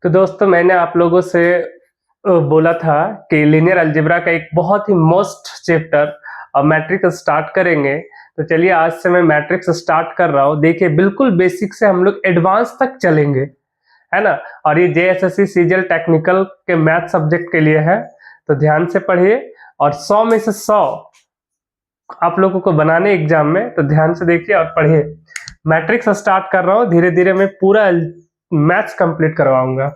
तो दोस्तों मैंने आप लोगों से बोला था कि लीनियर अलजेब्रा का एक बहुत ही मोस्ट चैप्टर मैट्रिक्स स्टार्ट करेंगे। तो चलिए आज से मैं मैट्रिक्स स्टार्ट कर रहा हूँ। देखिए बिल्कुल बेसिक से हम लोग एडवांस तक चलेंगे, है ना। और ये जेएसएससी सीजीएल टेक्निकल के मैथ सब्जेक्ट के लिए है, तो ध्यान से पढ़िए। और 100 में से 100 आप लोगों को बनाने एग्जाम में, तो ध्यान से देखिए और पढ़िए। मैट्रिक्स स्टार्ट कर रहा हूँ, धीरे धीरे मैं पूरा मैथ्स कंप्लीट करवाऊंगा।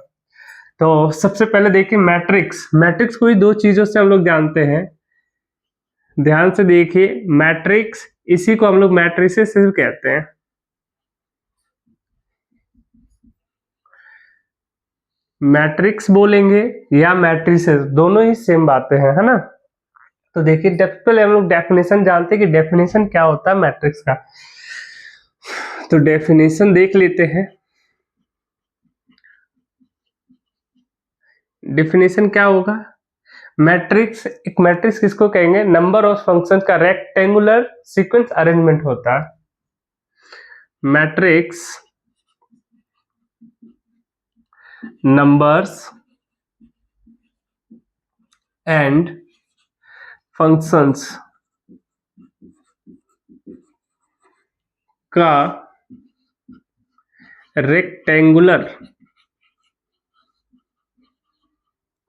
तो सबसे पहले देखिए मैट्रिक्स। मैट्रिक्स को ही दो चीजों से हम लोग जानते हैं, ध्यान से देखिए। मैट्रिक्स, इसी को हम लोग मैट्रिसेस कहते हैं। मैट्रिक्स बोलेंगे या मैट्रिसेस, दोनों ही सेम बातें हैं, है ना। तो देखिए पहले हम लोग डेफिनेशन जानते हैं कि डेफिनेशन क्या होता है मैट्रिक्स का। तो डेफिनेशन देख लेते हैं। डेफिनेशन क्या होगा? मैट्रिक्स, एक मैट्रिक्स किसको कहेंगे? नंबर ऑफ फंक्शन का रेक्टेंगुलर सीक्वेंस अरेंजमेंट होता है। मैट्रिक्स numbers and functions का रेक्टेंगुलर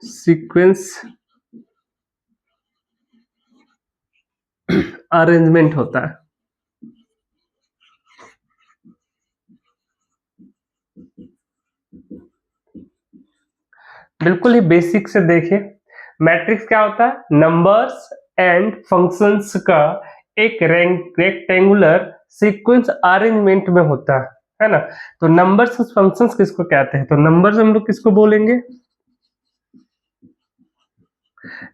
सीक्वेंस अरेंजमेंट होता है। बिल्कुल ही बेसिक से देखिए, मैट्रिक्स क्या होता है? नंबर्स एंड फंक्शंस का एक रेक्टेंगुलर सीक्वेंस अरेंजमेंट में होता है ना। तो नंबर्स और फंक्शंस किसको कहते हैं? तो नंबर्स हम लोग किसको बोलेंगे?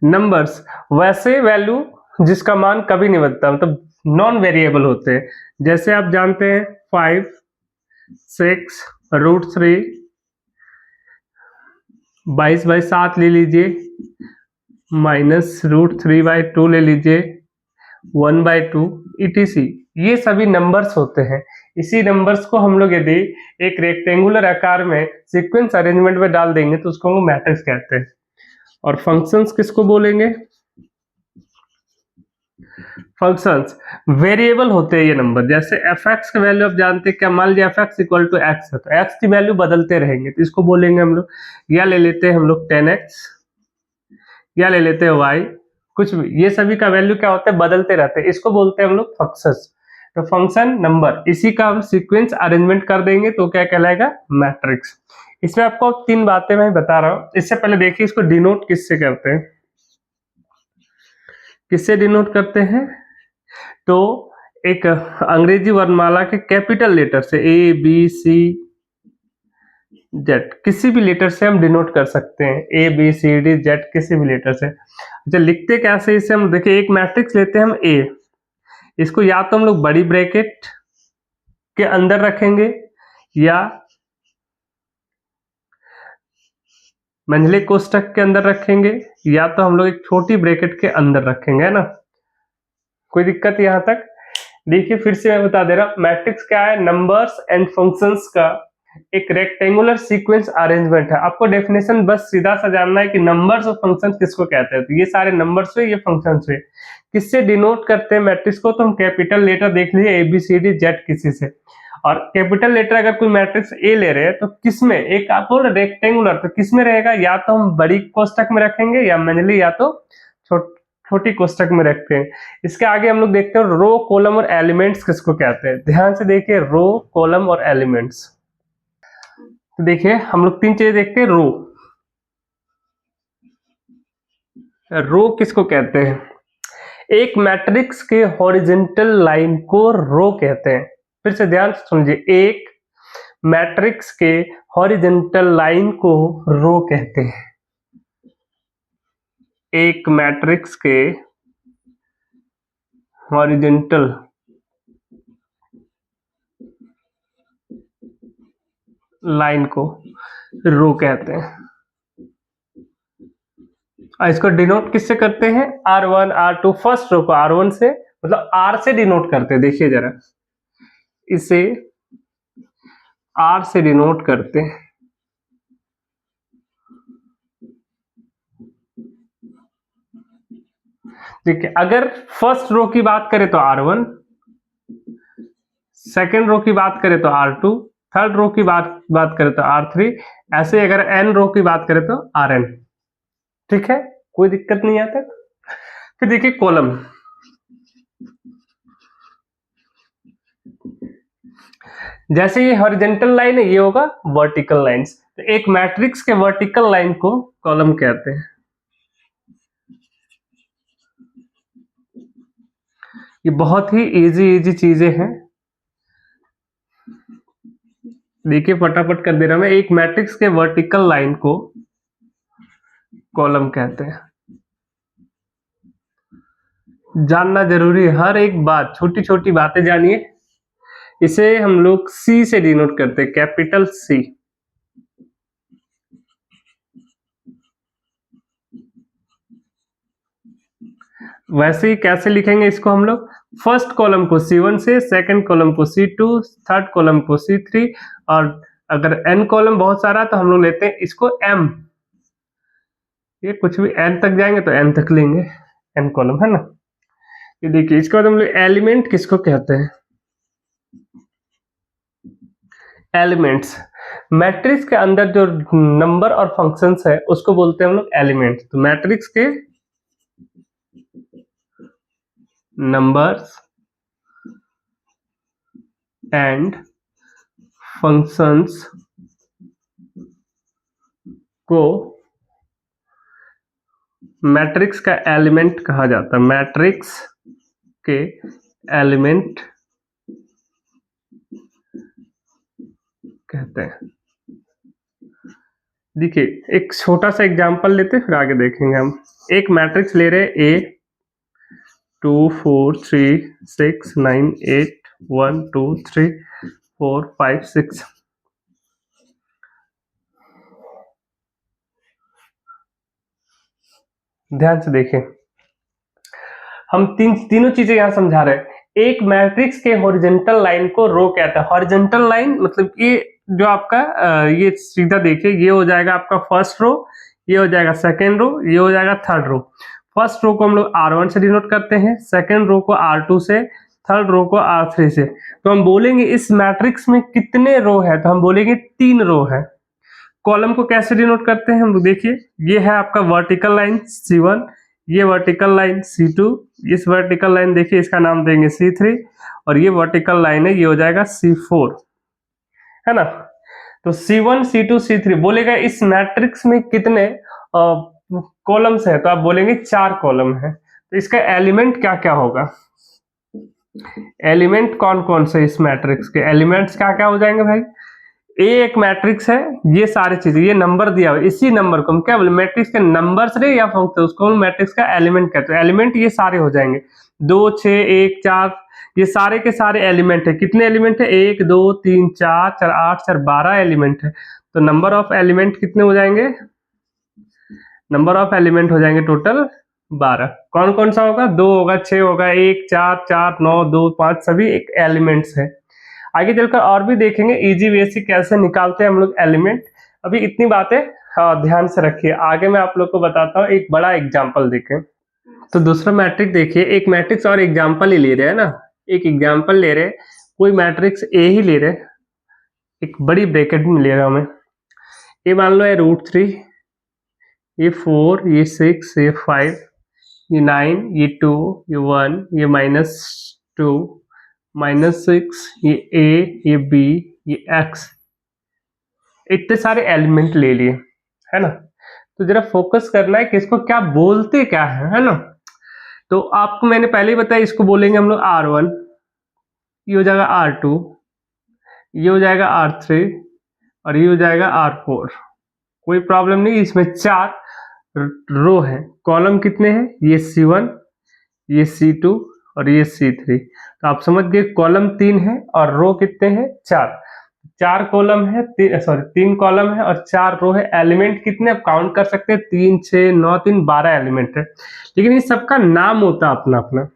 नंबर्स वैसे वैल्यू जिसका मान कभी नहीं बदलता, मतलब नॉन वेरिएबल होते हैं। जैसे आप जानते हैं 5, 6, √3, 22/7 ले लीजिए, -√3/2 ले लीजिए, 1/2 etc। ये सभी नंबर्स होते हैं। इसी नंबर्स को हम लोग यदि एक रेक्टेंगुलर आकार में सीक्वेंस अरेंजमेंट में डाल देंगे तो उसको हम मैट्रिक्स कहते हैं। और फंक्शंस किसको बोलेंगे? फंक्शंस वेरिएबल होते हैं ये नंबर। जैसे fx का वैल्यू आप जानते हैं क्या? मान लीजिए fx इक्वल टू x है, तो x की वैल्यू बदलते रहेंगे, तो इसको बोलेंगे हम लोग, या ले लेते हैं हम लोग 10x, या ले लेते हैं y, कुछ भी। ये सभी का वैल्यू क्या होता है? बदलते रहते हैं, इसको बोलते हैं हम लोग फंक्शंस। तो फंक्शन नंबर, इसी का हम सीक्वेंस अरेंजमेंट कर देंगे तो क्या कहलाएगा? मैट्रिक्स। इसमें आपको 3 बातें मैं बता रहा हूँ। इससे पहले देखिए इसको डिनोट किससे करते हैं। किससे डिनोट करते हैं? तो एक अंग्रेजी वर्णमाला के कैपिटल लेटर से ABCD, किसी भी लेटर से हम डिनोट कर सकते हैं। ABCD किसी भी लेटर से। अच्छा लिखते कैसे इसे? हम देखिए एक मैट्रिक्स लेते हैं हम A, इसको या तो हम लोग बड़ी ब्रैकेट के अंदर रखेंगे या मंझले कोष्ठक के अंदर रखेंगे, या तो हम लोग एक छोटी ब्रैकेट के अंदर रखेंगे, है ना। कोई दिक्कत यहाँ तक? देखिए फिर से मैं बता दे रहा हूं, मैट्रिक्स क्या है? नंबर्स एंड फंक्शंस का एक रेक्टेंगुलर सीक्वेंस अरेंजमेंट है। आपको डेफिनेशन बस सीधा सा जानना है कि नंबर्स और फंक्शंस किसको कहते हैं। तो ये सारे नंबर्स हुए, ये फंक्शंस हुए। किससे डिनोट करते हैं मैट्रिक्स को? तो हम कैपिटल लेटर देख लीजिए ABCD किसी से। और कैपिटल लेटर अगर कोई मैट्रिक्स ए ले रहे हैं तो किसमें? एक आप बोल रेक्टेंगुलर, तो किसमें रहेगा? या तो हम बड़ी कोष्ठक में रखेंगे या मंझली, या तो छोटी कोष्ठक में रखते हैं। इसके आगे हम लोग देखते हैं रो, कॉलम और एलिमेंट्स किसको कहते हैं। ध्यान से देखिए, रो, कॉलम और एलिमेंट्स। तो देखिए हम लोग 3 चीजें देखते हैं। रो किसको कहते हैं? एक मैट्रिक्स के हॉरिजॉन्टल लाइन को रो कहते हैं। फिर से ध्यान से सुनिए, एक मैट्रिक्स के हॉरिजॉन्टल लाइन को रो कहते हैं। एक मैट्रिक्स के हॉरिजॉन्टल लाइन को रो कहते हैं। इसको डिनोट किससे करते हैं? R1, R2, फर्स्ट रो को R1 से, मतलब R से डिनोट करते हैं। देखिए जरा, इसे R से डिनोट करते हैं। ठीक है, अगर फर्स्ट रो की बात करें तो R1, सेकेंड रो की बात करें तो R2, थर्ड रो की बात करें तो R3, ऐसे अगर n रो की बात करें तो Rn। ठीक है, कोई दिक्कत नहीं आता। फिर देखिए कॉलम, जैसे ये हॉरिजॉन्टल लाइन है, ये होगा वर्टिकल लाइंस। तो एक मैट्रिक्स के वर्टिकल लाइन को कॉलम कहते हैं। ये बहुत ही इजी चीजें हैं, देखिए फटाफट कर दे रहा हूं मैं। एक मैट्रिक्स के वर्टिकल लाइन को कॉलम कहते हैं। जानना जरूरी है, हर एक बात, छोटी छोटी बातें जानिए। इसे हम लोग सी से डिनोट करते हैं, कैपिटल सी। वैसे ही कैसे लिखेंगे इसको हम लोग, फर्स्ट कॉलम को C1 से, सेकंड कॉलम को C2, थर्ड कॉलम को C3, और अगर n कॉलम बहुत सारा तो हम लोग लेते हैं इसको m। ये कुछ भी n तक जाएंगे तो n तक लेंगे, n कॉलम है ना। ये देखिए, इसके बाद हम लोग एलिमेंट किसको कहते हैं, एलिमेंट्स। मैट्रिक्स के अंदर जो नंबर और फंक्शंस है उसको बोलते हैं हम लोग एलिमेंट। तो मैट्रिक्स के नंबर्स एंड फंक्शंस को मैट्रिक्स का एलिमेंट कहा जाता है। मैट्रिक्स के एलिमेंट कहते हैं। देखिए एक छोटा सा एग्जांपल लेते हैं, फिर आगे देखेंगे हम। एक मैट्रिक्स ले रहे A 2 4 3 6 9 8 1 2 3 4 5 6। ध्यान से देखें, हम तीनों चीजें यहां समझा रहे हैं। एक मैट्रिक्स के हॉरिजॉन्टल लाइन को रो कहता है। हॉरिजॉन्टल लाइन मतलब ये जो आपका ये सीधा देखिए, ये हो जाएगा आपका फर्स्ट रो, ये हो जाएगा सेकेंड रो, ये हो जाएगा थर्ड रो। फर्स्ट रो को हम लोग R1 से डिनोट करते हैं, सेकेंड रो को R2 से, थर्ड रो को R3 से। तो हम बोलेंगे इस मैट्रिक्स में कितने रो है, तो हम बोलेंगे 3 रो है। कॉलम को कैसे डिनोट करते हैं हम लोग, देखिए ये है आपका वर्टिकल लाइन C1, ये वर्टिकल लाइन C2, इस वर्टिकल लाइन देखिए इसका नाम देंगे C3, और ये वर्टिकल लाइन है, ये हो जाएगा C4, है ना। तो C1 C2 C3 बोलेगा इस मैट्रिक्स में कितने कॉलम्स है, तो आप बोलेंगे 4 कॉलम है। तो इसका एलिमेंट क्या क्या होगा, एलिमेंट कौन कौन से इस मैट्रिक्स के एलिमेंट्स क्या क्या हो जाएंगे भाई। ए एक मैट्रिक्स है, ये सारी चीजें, ये नंबर दिया हुआ, इसी नंबर को हम क्या बोले, मैट्रिक्स के नंबर्स रहे या फंक्शन, उसको हम मैट्रिक्स का एलिमेंट कहते हैं। एलिमेंट ये सारे हो जाएंगे, 2 6 1 4, ये सारे के सारे एलिमेंट है। कितने एलिमेंट है, 1 2 3 4 4 8 4 12 एलिमेंट है। तो नंबर ऑफ एलिमेंट कितने हो जाएंगे, नंबर ऑफ एलिमेंट हो जाएंगे टोटल 12। कौन कौन सा होगा, 2 होगा, 6 होगा, 1 4 4 9 2 5, सभी एक एलिमेंट्स है। आगे चलकर और भी देखेंगे इजी वे से कैसे निकालते हैं हम लोग एलिमेंट। अभी इतनी बातें ध्यान से रखिए, आगे मैं आप लोग को बताता हूँ। एक बड़ा एग्जांपल देखें, तो दूसरा मैट्रिक्स देखिए, एक मैट्रिक्स और एग्जांपल ही ले रहे हैं ना, एक एग्जांपल ले रहे हैं, कोई मैट्रिक्स ए ही ले रहे हैं, एक बड़ी ब्रैकेट में ले रहा हूं मैं। ये मान लो है √3, ये 4, ये 6, ये 5, ये 9, ये 2, ये 1, ये -2, -6, ये A, ये B, ये X, इतने सारे एलिमेंट ले लिए, है ना। तो जरा फोकस करना है कि इसको क्या बोलते क्या है ना। तो आपको मैंने पहले ही बताया, इसको बोलेंगे हम लोग R1, ये हो जाएगा R2, ये हो जाएगा R3, और ये हो जाएगा R4। कोई प्रॉब्लम नहीं, इसमें 4 रो है। कॉलम कितने हैं, ये C1, ये C2 और ये C3। तो आप समझ गए, कॉलम 3 है और रो कितने हैं, 4 कॉलम है, 3 कॉलम है और 4 रो है। एलिमेंट कितने आप काउंट कर सकते हैं, 3 6 9 3 12 एलिमेंट है। लेकिन इस सबका नाम होता है अपना अपना।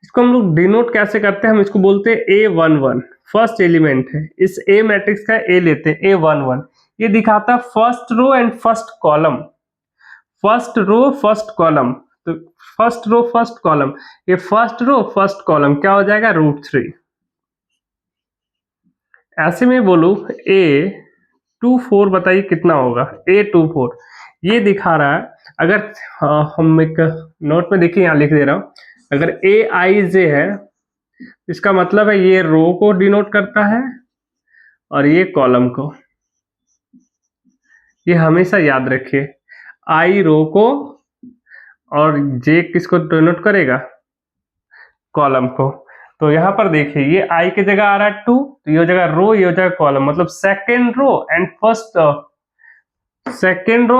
इसको हम लोग डिनोट कैसे करते हैं, हम इसको बोलते हैं A11, फर्स्ट एलिमेंट है। इस ए मैट्रिक्स का ए लेते हैं, A11, ये दिखाता है first row and first column, first row first column. तो फर्स्ट रो फर्स्ट कॉलम, ये फर्स्ट रो फर्स्ट कॉलम क्या हो जाएगा, √3। ऐसे में बोलूं A24 बताइए कितना होगा, A24 ये दिखा रहा है। अगर हम एक नोट में देखिए, यहाँ लिख दे रहा हूं, अगर AIJ है इसका मतलब है ये रो को डिनोट करता है और ये कॉलम को। ये हमेशा याद रखिए, I रो को और J किसको डिनोट करेगा, कॉलम को। तो यहाँ पर देखिए ये I की जगह आ रहा है 2, तो ये हो जाएगा रो, ये हो जाएगा कॉलम, मतलब second row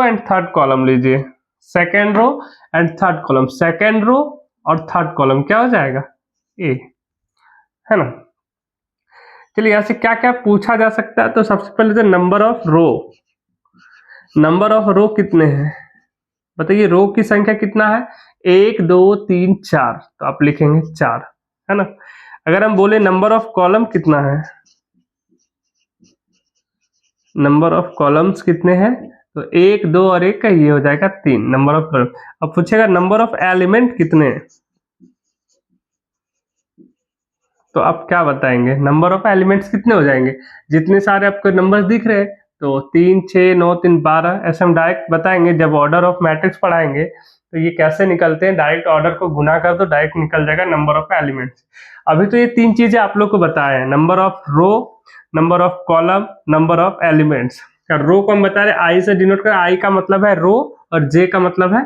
and third column लीजिए, second row and third column, second row और थर्ड कॉलम क्या हो जाएगा, A, है ना। चलिए यहाँ से क्या क्या पूछा जा सकता है, तो सबसे पहले तो नंबर ऑफ रो कितने हैं बताइए, रो की संख्या कितना है, 1 2 3 4, तो आप लिखेंगे 4, है ना। अगर हम बोले नंबर ऑफ कॉलम कितना है, नंबर ऑफ कॉलम्स कितने हैं, तो 1 2 और 1 का ये हो जाएगा 3 नंबर ऑफ कॉलम। अब पूछेगा नंबर ऑफ एलिमेंट कितने हैं, तो आप क्या बताएंगे, नंबर ऑफ एलिमेंट्स कितने हो जाएंगे, जितने सारे आपको नंबर्स दिख रहे हैं, तो 3 6 9 3 12, ऐसे हम डायरेक्ट बताएंगे। जब ऑर्डर ऑफ मैट्रिक्स पढ़ाएंगे तो ये कैसे निकलते हैं, डायरेक्ट ऑर्डर को गुना कर दो, डायरेक्ट निकल जाएगा नंबर ऑफ एलिमेंट्स। अभी तो ये 3 चीजें आप लोग को बताए हैं, number of row, number of column, number of elements. Row को हम बता रहे आई से डिनोट कर, आई का मतलब है रो और जे का मतलब है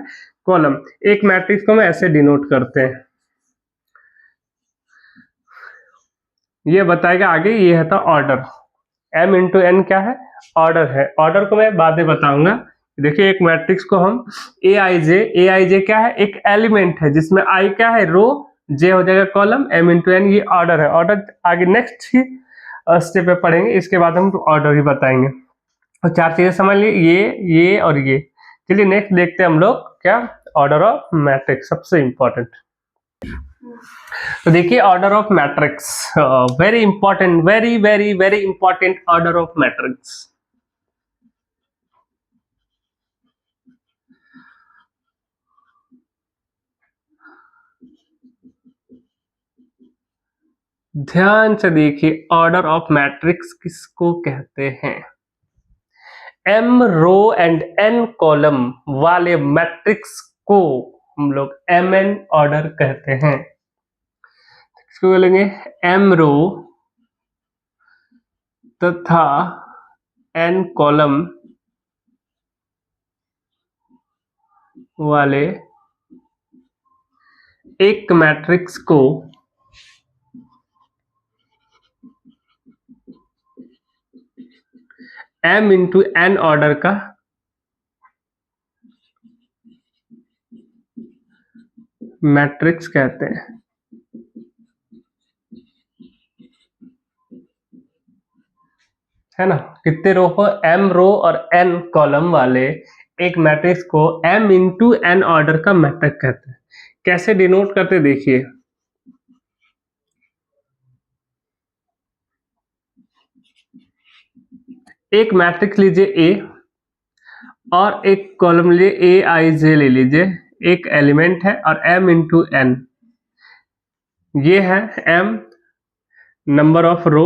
कॉलम। एक मैट्रिक्स को हम ऐसे डिनोट करते हैं। ये बताएगा आगे, ये है था ऑर्डर, m इंटू एन क्या है, ऑर्डर है। ऑर्डर को मैं बाद में बताऊंगा। देखिए एक मैट्रिक्स को हम aij क्या है, एक एलिमेंट है जिसमें i क्या है, रो, j हो जाएगा कॉलम, m इंटू एन ये ऑर्डर है। ऑर्डर आगे नेक्स्ट ही स्टेप पे पढ़ेंगे, इसके बाद हम ऑर्डर ही बताएंगे। और 4 चीजें समझ ली, ये और ये। चलिए नेक्स्ट देखते हैं हम लोग क्या, ऑर्डर ऑफ मैट्रिक्स, सबसे इंपॉर्टेंट। तो देखिए order of matrix, very important, very very very important order of matrix. ध्यान से देखिए, ऑर्डर ऑफ मैट्रिक्स किसको कहते हैं, m row and n column वाले मैट्रिक्स को हम लोग mn ऑर्डर कहते हैं। किसको बोलेंगे, m रो तथा n कॉलम वाले एक मैट्रिक्स को m इंटू n ऑर्डर का मैट्रिक्स कहते हैं, है ना। कितने रो को, m रो और n कॉलम वाले एक मैट्रिक्स को m इंटू n ऑर्डर का मैट्रिक्स कहते हैं। कैसे डिनोट करते देखिए, एक मैट्रिक्स लीजिए A और एक कॉलम लीजिए aij ले लीजिए, एक एलिमेंट है और m इंटू n, ये है m नंबर ऑफ रो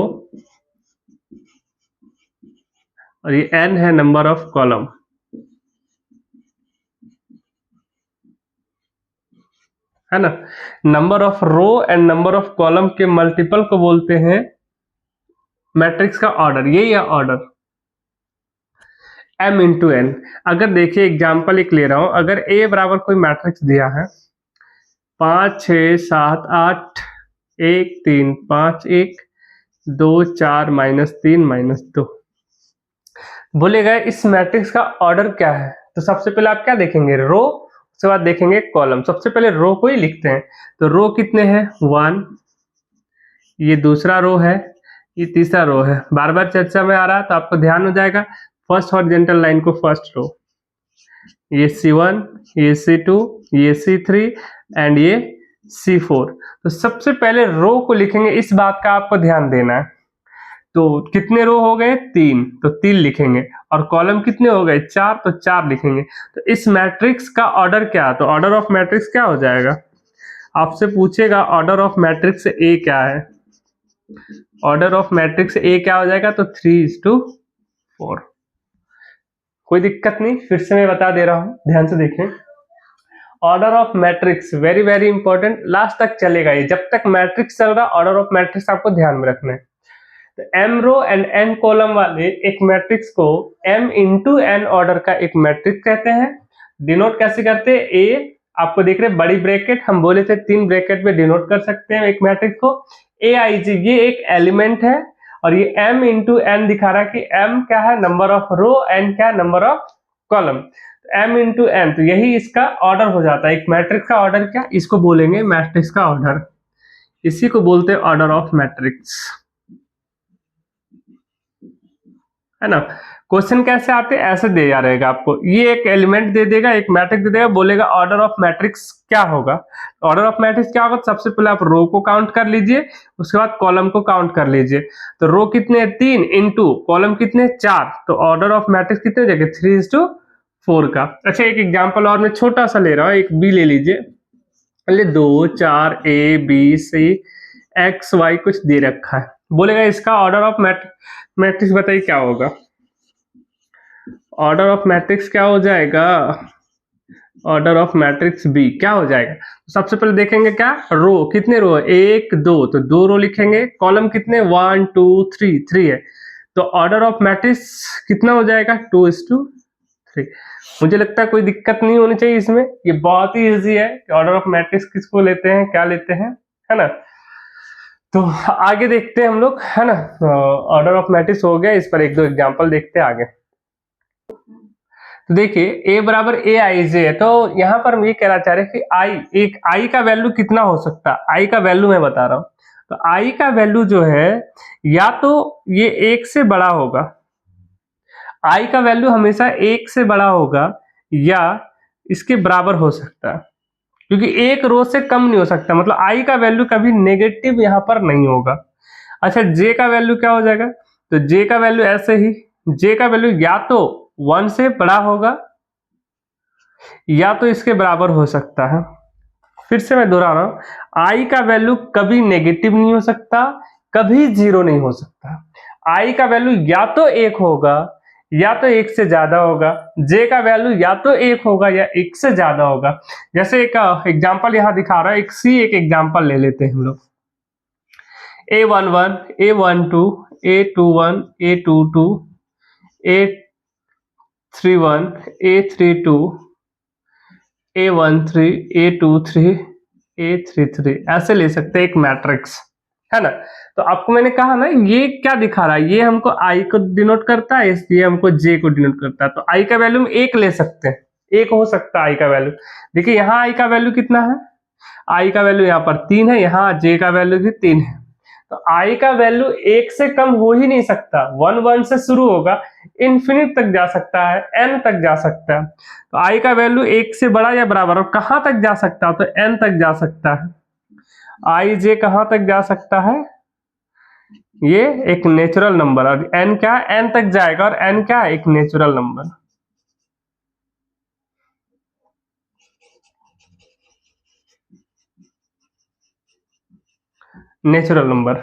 और ये n है नंबर ऑफ कॉलम, है ना। Number of row and number of column के मल्टीपल को बोलते हैं मैट्रिक्स का ऑर्डर, यही है ऑर्डर m इंटू n। अगर देखिए एग्जाम्पल एक ले रहा हूं, अगर a बराबर कोई मैट्रिक्स दिया है 5 6 7 8 1 3 5 1 2 4 -3 -2, बोलेगा इस मैट्रिक्स का ऑर्डर क्या है, तो सबसे पहले आप क्या देखेंगे, रो, उसके बाद देखेंगे कॉलम। सबसे पहले रो को ही लिखते हैं, तो रो कितने हैं 1, ये दूसरा रो है, ये तीसरा रो है। बार बार चर्चा में आ रहा है तो आपको ध्यान हो जाएगा, फर्स्ट हॉरिजॉन्टल लाइन को फर्स्ट रो, ये C1, ये C2, ये C3 एंड ये C4। तो सबसे पहले रो को लिखेंगे, इस बात का आपको ध्यान देना है। तो कितने रो हो गए 3, तो 3 लिखेंगे, और कॉलम कितने हो गए 4, तो 4 लिखेंगे। तो इस मैट्रिक्स का ऑर्डर क्या, तो ऑर्डर ऑफ मैट्रिक्स क्या हो जाएगा, आपसे पूछेगा ऑर्डर ऑफ मैट्रिक्स ए क्या है, ऑर्डर ऑफ मैट्रिक्स ए क्या हो जाएगा, तो 3:4। कोई दिक्कत नहीं, फिर से मैं बता दे रहा हूं, ध्यान से देखें। Order of matrix very very important, last तक चलेगा ये, जब तक मैट्रिक्स चल रहा ऑर्डर ऑफ मैट्रिक्स आपको ध्यान में रखना है। तो m row and n column वाले एक मैट्रिक्स को m इंटू n ऑर्डर का एक मैट्रिक्स कहते हैं। डिनोट कैसे करते हैं, a आपको देख रहे बड़ी ब्रैकेट, हम बोले थे 3 ब्रैकेट में डिनोट कर सकते हैं एक मैट्रिक्स को। aij ये एक एलिमेंट है, और ये m इंटू n दिखा रहा है कि m क्या है, नंबर ऑफ रो, n क्या है, number of column. m into n, तो यही इसका ऑर्डर हो जाता है। एक मैट्रिक्स का ऑर्डर क्या, इसको बोलेंगे मैट्रिक्स का ऑर्डर, इसी को बोलते हैं ऑर्डर ऑफ मैट्रिक्स, है ना। क्वेश्चन कैसे आते हैं, ऐसे दे जा रहेगा आपको, ये एक एलिमेंट दे देगा, एक मैट्रिक्स दे देगा, बोलेगा ऑर्डर ऑफ मैट्रिक्स क्या होगा। ऑर्डर ऑफ मैट्रिक्स क्या होगा, सबसे पहले आप रो को काउंट कर लीजिए, उसके बाद कॉलम को काउंट कर लीजिए। तो रो कितने 3 इंटू कॉलम कितने 4, तो ऑर्डर ऑफ मैट्रिक्स कितने हो जाएगा 3:4 का। अच्छा एक एग्जाम्पल और मैं छोटा सा ले रहा हूँ, एक बी ले लीजिए, 2 4 A B C X Y कुछ दे रखा है, बोलेगा इसका ऑर्डर ऑफ मैट्रिक्स बताइए क्या होगा। ऑर्डर ऑफ मैट्रिक्स क्या हो जाएगा, ऑर्डर ऑफ मैट्रिक्स बी क्या हो जाएगा। सबसे पहले देखेंगे क्या, रो कितने रो है 1 2, तो 2 रो लिखेंगे, कॉलम कितने 1 2 3 है, तो ऑर्डर ऑफ मैट्रिक्स कितना हो जाएगा 2:3। मुझे लगता है कोई दिक्कत नहीं होनी चाहिए इसमें, ये बहुत ही इजी है कि ऑर्डर ऑफ मैट्रिक्स किसको लेते हैं, क्या लेते हैं, है ना। तो आगे देखते हैं हम लोग, है ना। ऑर्डर ऑफ मैट्रिक्स हो गया, इस पर एक दो एग्जांपल देखते हैं आगे। तो देखिए a बराबर a i j है, तो यहाँ पर हम ये कहना चाह रहे हैं कि i का वैल्यू कितना हो सकता है, i का वैल्यू मैं बता रहा हूँ। तो i का वैल्यू जो है या तो ये 1 से बड़ा होगा, i का वैल्यू हमेशा 1 से बड़ा होगा या इसके बराबर हो सकता है, क्योंकि एक रो से कम नहीं हो सकता, मतलब i का वैल्यू कभी नेगेटिव यहाँ पर नहीं होगा। अच्छा j का वैल्यू क्या हो जाएगा, तो j का वैल्यू ऐसे ही, j का वैल्यू या तो 1 से बड़ा होगा या तो इसके बराबर हो सकता है। फिर से मैं दोहरा रहा हूं, i का वैल्यू कभी नेगेटिव नहीं हो सकता, कभी 0 नहीं हो सकता। i का वैल्यू या तो 1 होगा या तो 1 से ज्यादा होगा, j का वैल्यू या तो 1 होगा या 1 से ज्यादा होगा। जैसे एक एग्जांपल यहां दिखा रहा है, एक एग्जांपल ले लेते हैं हम लोग, a11 a12 a21 a22 a31 a32 a13 a23 a33, ऐसे ले सकते हैं एक मैट्रिक्स, है ना। तो आपको मैंने कहा ना ये क्या दिखा रहा है, ये हमको i को डिनोट करता है, इसलिए हमको j को डिनोट करता है। तो i का वैल्यू हम 1 ले सकते हैं, 1 हो सकता है i का वैल्यू। देखिए यहाँ i का वैल्यू कितना है, i का वैल्यू यहाँ पर 3 है, यहाँ j का वैल्यू भी 3 है, तो i का वैल्यू 1 से कम हो ही नहीं सकता। 1 से शुरू होगा, इन्फिनिट तक जा सकता है, n तक जा सकता है। तो i का वैल्यू 1 से बड़ा या बराबर, और कहां तक जा सकता है, तो n तक जा सकता है। i j कहां तक जा सकता है, ये एक नेचुरल नंबर, और n क्या है, n तक जाएगा, और n क्या है, एक natural number. Natural number,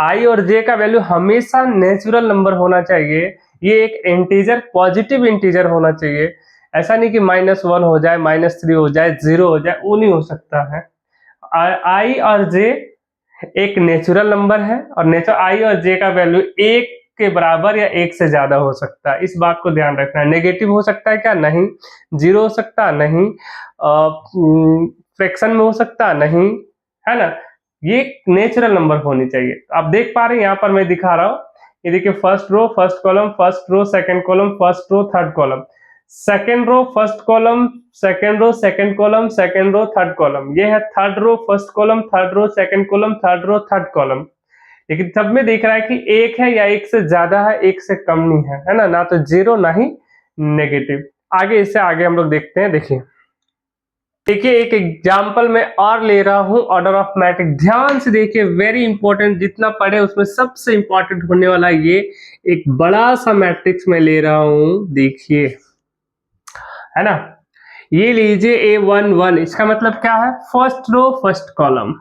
i और j का वैल्यू हमेशा नेचुरल नंबर होना चाहिए, ये एक इंटीजर, पॉजिटिव इंटीजर होना चाहिए। ऐसा नहीं कि -1 हो जाए, -3 हो जाए, 0 हो जाए, वो नहीं हो सकता है। i और j एक नेचुरल नंबर है, और i और j का वैल्यू 1 के बराबर या 1 से ज्यादा हो सकता है, इस बात को ध्यान रखना है। नेगेटिव हो सकता है क्या, नहीं। 0 हो सकता है, नहीं। फ्रैक्शन में हो सकता है, नहीं, है ना। ये नेचुरल नंबर होनी चाहिए। आप देख पा रहे हैं यहाँ पर मैं दिखा रहा हूँ, ये देखिए first row first column, first row second column, first row third column, second row first column, second row second column, second row third column, ये है third row first column, third row second column, third row third column. लेकिन सब में देख रहा है कि 1 है या 1 से ज्यादा है, 1 से कम नहीं है ना, ना तो 0 ना ही नेगेटिव। आगे इससे आगे हम लोग देखते हैं, देखिए देखिए एक एग्जाम्पल मैं और ले रहा हूं ऑर्डर ऑफ मैट्रिक्स, ध्यान से देखिए, वेरी इंपॉर्टेंट, जितना पढ़े उसमें सबसे इंपॉर्टेंट होने वाला ये एक बड़ा सा मैट्रिक्स मैं ले रहा हूं, देखिए, है ना। ये लीजिए A11, इसका मतलब क्या है, first row first column,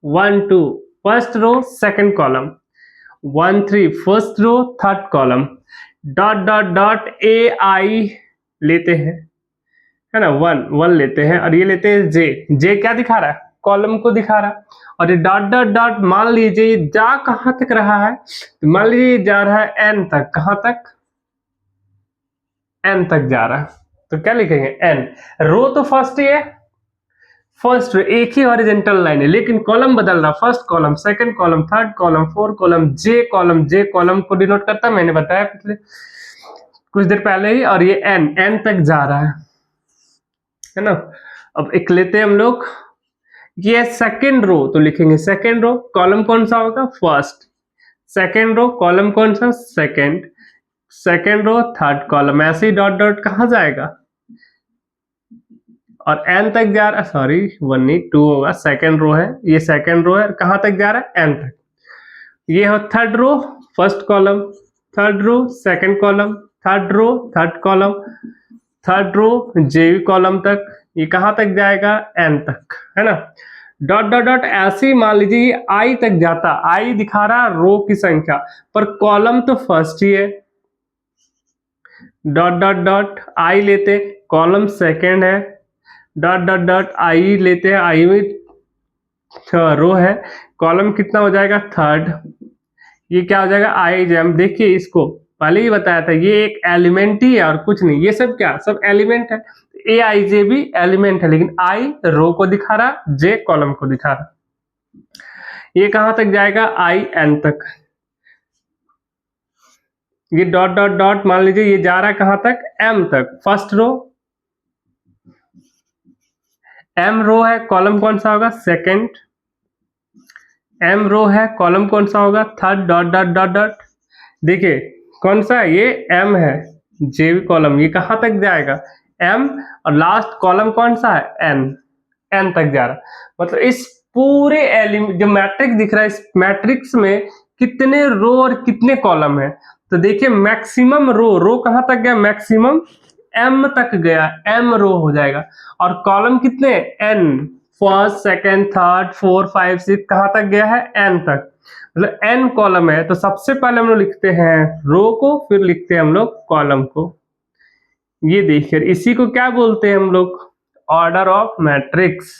1 2 first row second column, 1 3 first row third column, dot dot dot AI लेते हैं, है ना, 1 1 लेते हैं, और ये लेते हैं जे क्या दिखा रहा है, कॉलम को दिखा रहा है, और ये डॉट डॉट डॉट मान लीजिए जा कहां तक रहा है, तो मान लीजिए जा रहा है n तक, कहां तक, n तक जा रहा है, तो क्या लिखेंगे n, रो तो फर्स्ट ही है, फर्स्ट रो एक ही हॉरिजॉन्टल लाइन है, लेकिन कॉलम बदल रहा, first column second column third column fourth column, J column को डिनोट करता है, मैंने बताया पिछले कुछ देर पहले ही, और ये n तक जा रहा है ना। अब एक लेते हैं हम लोग, ये सेकंड रो, तो लिखेंगे सेकंड रो, कॉलम कौन सा होगा, फर्स्ट, सेकंड रो कॉलम कौन सा, second, second row third column, ऐसे ही डॉट डॉट कहां जाएगा, और n तक जा रहा है, सॉरी 1 नहीं 2 होगा, सेकंड रो है, ये सेकंड रो है, कहां तक जा रहा है, n तक, ये है third row first column, third row second column, third row third column, third row जेवी कॉलम तक, ये कहां तक जाएगा, n तक, है ना। डॉट डॉट डॉट ऐसे ही मान लीजिए ये i तक जाता, i दिखा रहा रो की संख्या, पर कॉलम तो फर्स्ट ही है, डॉट डॉट डॉट i लेते, कॉलम सेकंड है, डॉट डॉट डॉट i लेते हैं, i में रो है, कॉलम कितना हो जाएगा, थर्ड, ये क्या हो जाएगा, आई जैम, देखिए इसको पहले ही बताया था, ये एक एलिमेंट ही है और कुछ नहीं, ये सब क्या, सब एलिमेंट है, ए आई जे भी एलिमेंट है, लेकिन आई रो को दिखा रहा, जे कॉलम को दिखा रहा, ये कहां तक जाएगा, आई एन तक, ये डॉट डॉट डॉट मान लीजिए ये जा रहा है कहां तक, एम तक, फर्स्ट रो, एम रो है, कॉलम कौन सा होगा, सेकंड, एम रो है, कॉलम कौन सा होगा, third, dot dot dot dot, देखिए कौन सा है, ये एम है, जे कॉलम, ये कहां तक जाएगा, एम, और लास्ट कॉलम कौन सा है, एन, एन तक जा रहा, मतलब इस पूरे एलिमेंट जो मैट्रिक्स दिख रहा है, इस मैट्रिक्स में कितने रो और कितने कॉलम है, तो देखिए मैक्सिमम रो कहां तक गया, मैक्सिमम एम तक गया, एम रो हो जाएगा, और कॉलम कितने, n, first second third fourth five six, कहां तक गया है, एन तक, मतलब एन कॉलम है, तो सबसे पहले हम लोग लिखते हैं रो को, फिर लिखते हैं हम लोग कॉलम को, ये देखिए इसी को क्या बोलते हैं हम लोग, order of matrix,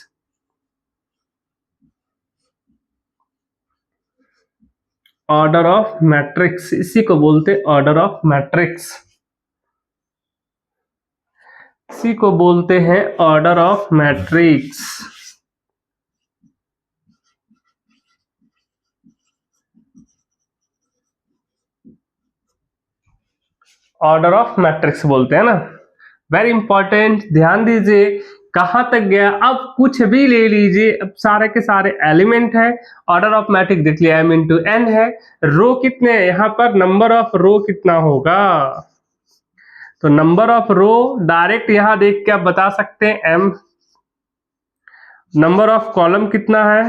order of matrix, इसी को बोलते हैं ऑर्डर ऑफ मैट्रिक्स, इसी को बोलते हैं order of matrix. Order of matrix बोलते हैं ना, वेरी इंपॉर्टेंट, ध्यान दीजिए, कहां तक गया, अब कुछ भी ले लीजिए, अब सारे के सारे एलिमेंट है, ऑर्डर ऑफ मैट्रिक्स देख लिया, m इंटू एन है, रो कितने, यहां पर नंबर ऑफ रो कितना होगा, तो नंबर ऑफ रो डायरेक्ट यहां देख के आप बता सकते हैं m, नंबर ऑफ कॉलम कितना है,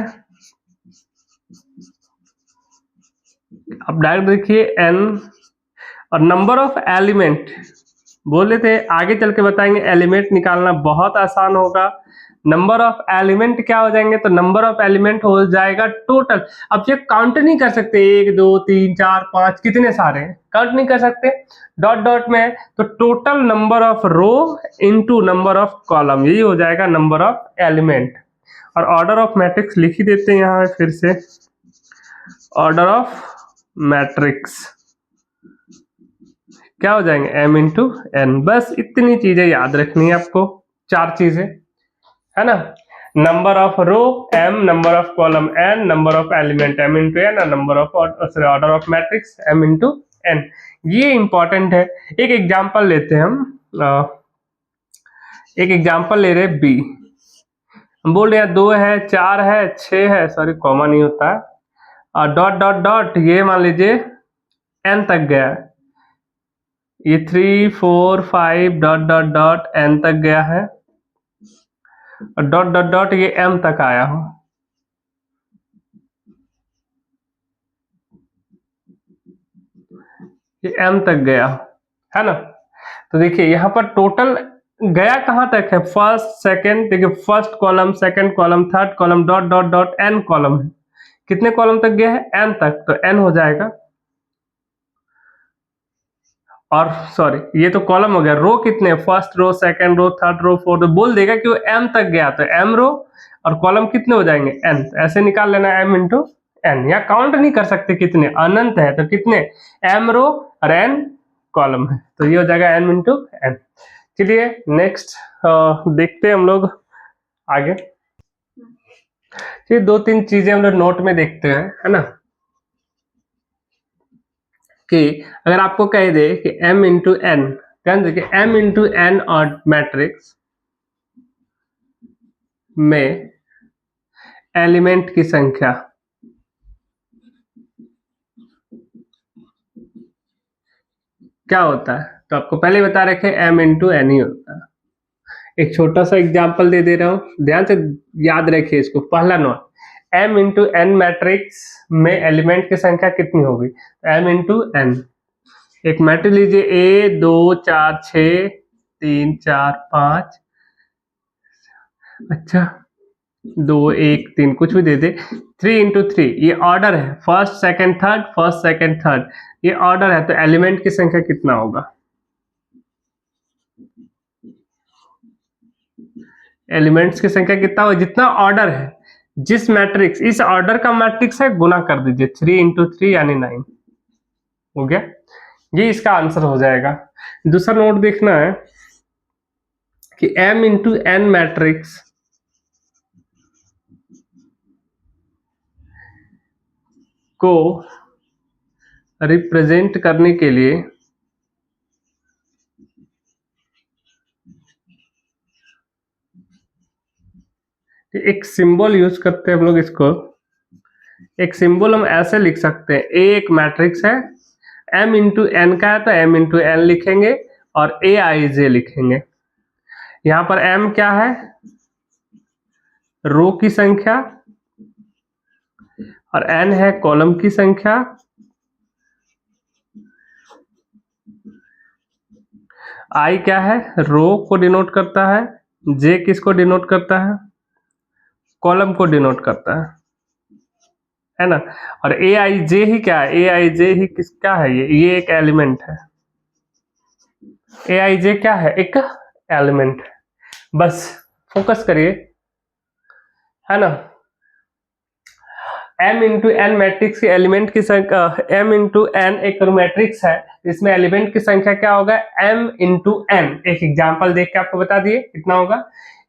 अब डायरेक्ट देखिए n, और नंबर ऑफ एलिमेंट बोले थे, आगे चल के बताएंगे, एलिमेंट निकालना बहुत आसान होगा, नंबर ऑफ एलिमेंट क्या हो जाएंगे, तो नंबर ऑफ एलिमेंट हो जाएगा टोटल, अब ये काउंट नहीं कर सकते, 1 2 3 4 5 कितने सारे काउंट नहीं कर सकते, डॉट डॉट में, तो total number of row into number of column, यही हो जाएगा नंबर ऑफ एलिमेंट, और ऑर्डर ऑफ मैट्रिक्स लिख ही देते हैं यहाँ फिर से, ऑर्डर ऑफ मैट्रिक्स क्या हो जाएंगे, m इंटू एन, बस इतनी चीजें याद रखनी है आपको, 4 चीजें, है ना, number of row m, number of column n, number of element m into N, और number of order of matrix m into N, ये इंपॉर्टेंट है। एक एग्जांपल लेते हैं हम, एक एग्जांपल ले रहे b, हम बोल रहे हैं 2 है 4 है 6 है, सॉरी कॉमा नहीं होता है, और डॉट डॉट डॉट ये मान लीजिए n तक गया है, ये 3 4 5 डॉट डॉट डॉट n तक गया है, और डॉट डॉट डॉट ये m तक आया हो, ये m तक गया है ना। तो देखिए यहाँ पर टोटल गया कहां तक है, फर्स्ट सेकंड, देखिए first column, second column, third column, dot dot dot n column है, कितने कॉलम तक गया है, n तक, तो n हो जाएगा। और सॉरी ये तो कॉलम हो गया, रो कितने, first row, second row, third row, fourth row, बोल देगा कि वो m तक गया तो m रो, और कॉलम कितने हो जाएंगे n, तो ऐसे निकाल लेना m इंटू n। या काउंट नहीं कर सकते कितने, अनंत है तो कितने, m रो और n कॉलम है, तो ये हो जाएगा m इंटू n। चलिए नेक्स्ट देखते हैं हम लोग आगे। ये दो तीन चीजें हम लोग नोट में देखते हैं, है ना, कि अगर आपको कह दे कि m इंटू एन, ध्यान देखिए m इंटू एन और मैट्रिक्स में एलिमेंट की संख्या क्या होता है, तो आपको पहले बता रखे m इंटू एन ही होता है। एक छोटा सा एग्जाम्पल दे रहा हूं, ध्यान से याद रखिए इसको, पहला note, m into n matrix में एलिमेंट की संख्या कितनी होगी, m इंटू एन। एक मैट्रिक्स लीजिए A 2 4 6 3 4 5, अच्छा 2 1 3 कुछ भी दे दे, 3 इंटू 3 ये ऑर्डर है, first second third, first second third, ये ऑर्डर है, तो एलिमेंट की संख्या कितना होगा, एलिमेंट्स की संख्या कितना होगा, जितना ऑर्डर है, जिस मैट्रिक्स, इस ऑर्डर का मैट्रिक्स है, गुना कर दीजिए, 3 इंटू 3 यानी 9 हो गया, ये इसका आंसर हो जाएगा। दूसरा नोट देखना है कि m इंटू एन मैट्रिक्स को रिप्रेजेंट करने के लिए एक सिंबल यूज करते हैं हम लोग, इसको एक सिंबल हम ऐसे लिख सकते हैं, a एक मैट्रिक्स है, m इंटू एन का है तो m इंटू एन लिखेंगे और a i j लिखेंगे। यहाँ पर m क्या है, रो की संख्या, और n है कॉलम की संख्या, i क्या है, रो को डिनोट करता है, j किसको डिनोट करता है, कॉलम को डिनोट करता है ना। और ए आई जे ही क्या है, ए आई जे ही किसका है, ये एक एलिमेंट है, ए आई जे क्या है, एक एलिमेंट है, बस फोकस करिए, है ना। m इंटू एन मैट्रिक्स के एलिमेंट की संख्या, m इंटू एन एक मैट्रिक्स है, इसमें एलिमेंट की संख्या क्या होगा, m इंटू एन। एक एग्जांपल देख के आपको बता दिए कितना होगा,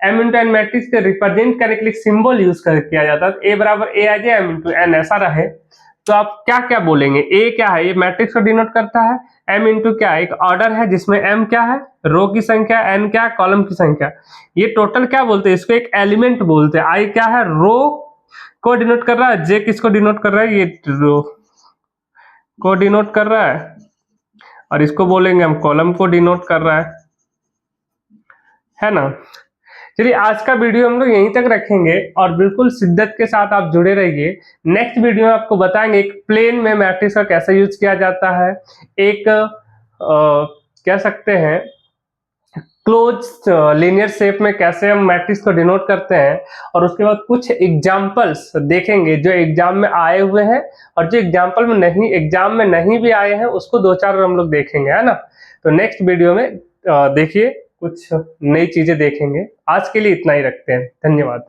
m इंटू एन मैट्रिक्स के रिप्रेजेंट करने के लिए सिंबल यूज कर किया जाता है, a बराबर a आ जाए m इंटू एन ऐसा रहे, तो आप क्या क्या बोलेंगे, a क्या है, ये मैट्रिक्स को डिनोट करता है, m इंटू क्या एक ऑर्डर है जिसमें m क्या है, रो की संख्या, n क्या है, कॉलम की संख्या, ये टोटल क्या बोलते हैं, इसको एक एलिमेंट बोलते हैं, i क्या है, रो को डिनोट कर रहा है, जे किसको डिनोट कर रहा है, ये रो को डिनोट कर रहा है, और इसको बोलेंगे हम कॉलम को डिनोट कर रहा है ना। चलिए आज का वीडियो हम लोग यहीं तक रखेंगे और बिल्कुल शिद्दत के साथ आप जुड़े रहिए। नेक्स्ट वीडियो में आपको बताएंगे एक प्लेन में मैट्रिक्स का कैसे यूज किया जाता है, एक कह सकते हैं क्लोज लीनियर शेप में कैसे हम मैट्रिक्स को डिनोट करते हैं, और उसके बाद कुछ एग्जांपल्स देखेंगे जो एग्जाम में आए हुए हैं, और जो एग्जाम में नहीं भी आए हैं उसको दो चार हम लोग देखेंगे, है ना। तो नेक्स्ट वीडियो में देखिए कुछ नई चीजें देखेंगे। आज के लिए इतना ही रखते हैं, धन्यवाद।